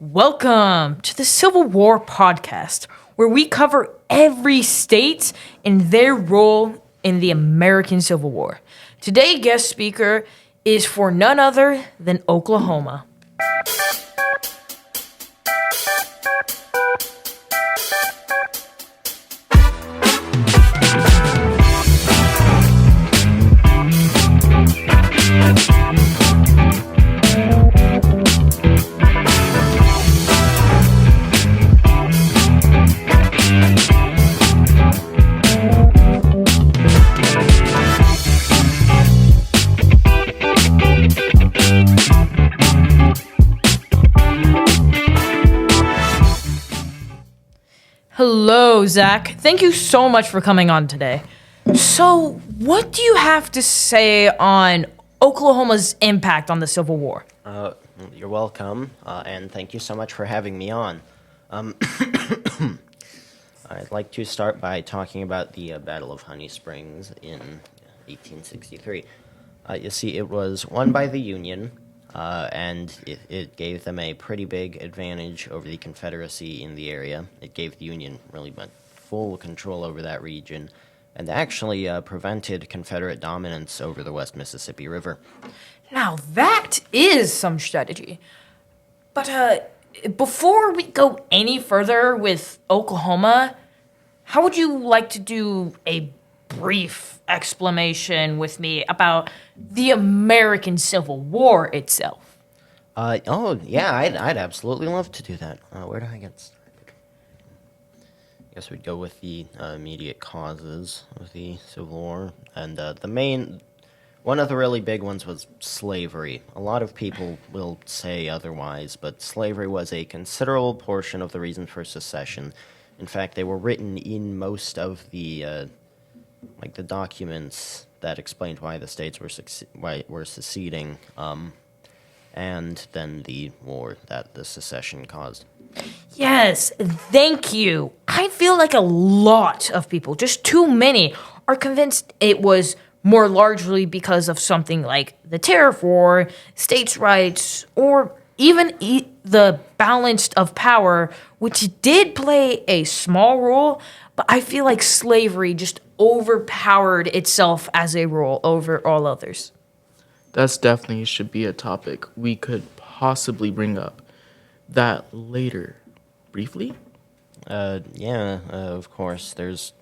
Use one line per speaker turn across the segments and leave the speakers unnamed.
Welcome to the Civil War podcast, where we cover every state and their role in the American Civil War. Today's guest speaker is for none other than Oklahoma. Hello, Zach. Thank you so much for coming on today. So, what do you have to say on Oklahoma's impact on the Civil War?
You're welcome, and thank you so much for having me on. I'd like to start by talking about the Battle of Honey Springs in 1863. You see, it was won by the Union, and it gave them a pretty big advantage over the Confederacy in the area. It gave the Union really full control over that region, and actually prevented Confederate dominance over the West Mississippi River.
Now, that is some strategy. But before we go any further with Oklahoma, how would you like to do a brief explanation with me about the American Civil War itself?
I'd absolutely love to do that. Where do I get started? I guess we'd go with the immediate causes of the Civil War, and one of the really big ones was slavery. A lot of people will say otherwise, but slavery was a considerable portion of the reason for secession. In fact, they were written in most of the the documents that explained why the states were seceding, and then the war that the secession caused.
Yes, thank you. I feel like a lot of people, just too many, are convinced it was more largely because of something like the Tariff War, states' rights, or even the balance of power, which did play a small role, but I feel like slavery just overpowered itself as a role over all others.
That's definitely should be a topic we could possibly bring up that later. Briefly?
Of course, there is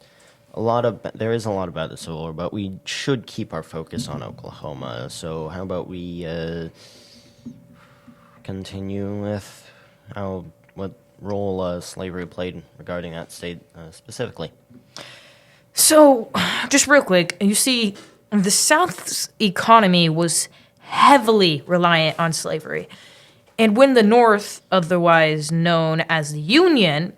a lot about the Civil War, but we should keep our focus on Oklahoma. So how about we continue with what role slavery played regarding that state specifically?
So, just real quick, you see, the South's economy was heavily reliant on slavery. And when the North, otherwise known as the Union,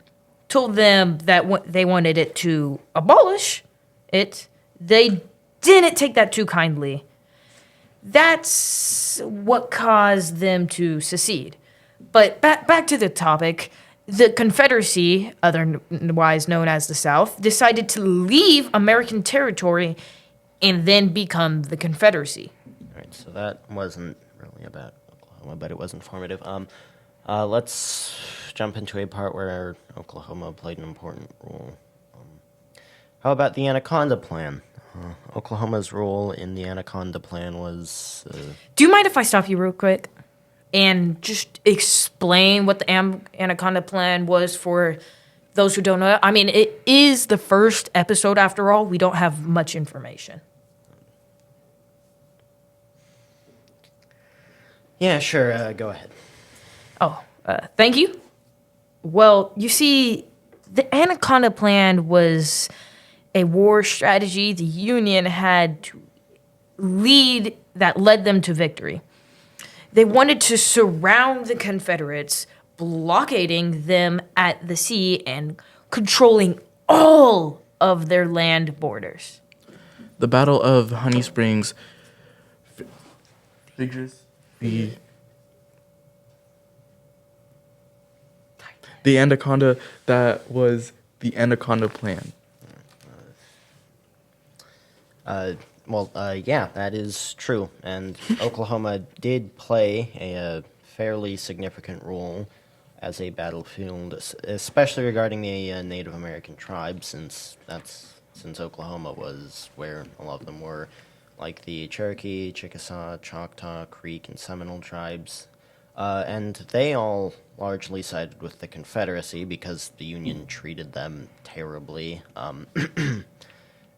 told them that they wanted it to abolish it, they didn't take that too kindly. That's what caused them to secede. But back to the topic, the Confederacy, otherwise known as the South, decided to leave American territory and then become the Confederacy.
All right, so that wasn't really about Oklahoma, but it was informative. Let's jump into a part where Oklahoma played an important role. How about the Anaconda Plan? Oklahoma's role in the Anaconda Plan was...
Do you mind if I stop you real quick and just explain what the Anaconda Plan was for those who don't know? I mean, it is the first episode after all. We don't have much information.
Yeah, sure. Go ahead.
Thank you. Well, you see, the Anaconda Plan was a war strategy the Union had to lead that led them to victory. They wanted to surround the Confederates, blockading them at the sea and controlling all of their land borders.
The Battle of Honey Springs figures the Anaconda, that was the Anaconda Plan.
That is true. And Oklahoma did play a fairly significant role as a battlefield, especially regarding the Native American tribes, since Oklahoma was where a lot of them were, like the Cherokee, Chickasaw, Choctaw, Creek, and Seminole tribes. And they all largely sided with the Confederacy because the Union treated them terribly,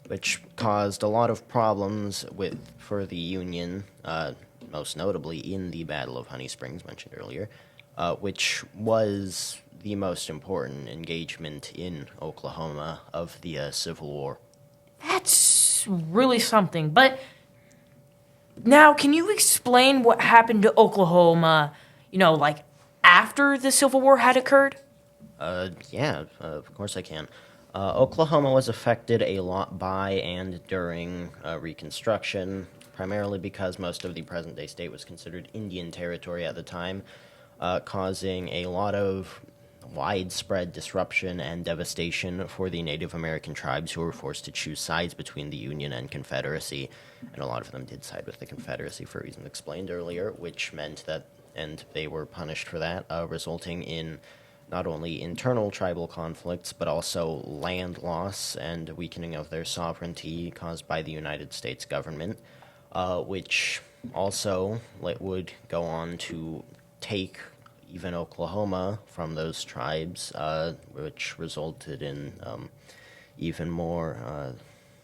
which caused a lot of problems for the Union, most notably in the Battle of Honey Springs mentioned earlier, which was the most important engagement in Oklahoma of the Civil War.
That's really something. But now, can you explain what happened to Oklahoma, like after the Civil War had occurred?
Yeah, of course I can. Oklahoma was affected a lot by and during Reconstruction, primarily because most of the present day state was considered Indian territory at the time, causing a lot of widespread disruption and devastation for the Native American tribes who were forced to choose sides between the Union and Confederacy. And a lot of them did side with the Confederacy for reasons explained earlier, which meant that, and they were punished for that, resulting in not only internal tribal conflicts, but also land loss and weakening of their sovereignty caused by the United States government, which also would go on to take even Oklahoma from those tribes, which resulted in even more.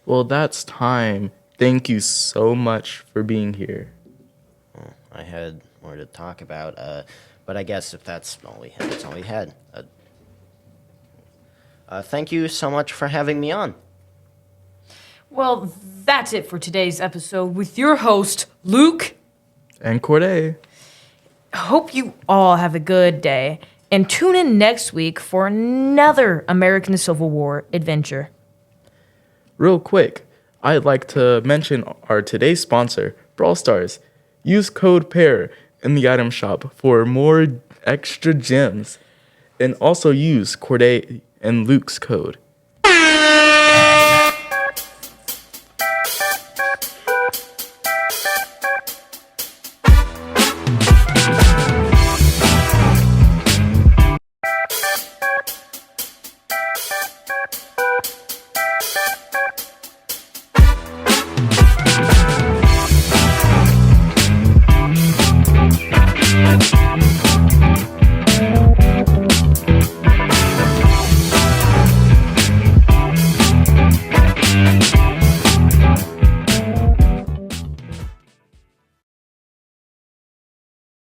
Well, that's time. Thank you so much for being here.
I had more to talk about, but I guess if that's all we had, that's all we had. Thank you so much for having me on.
Well, that's it for today's episode with your host, Luke.
And Corday.
Hope you all have a good day, and tune in next week for another American Civil War adventure.
Real quick, I'd like to mention our today's sponsor, Brawl Stars. Use code PAIR in the item shop for more extra gems. And also use Corday and Luke's code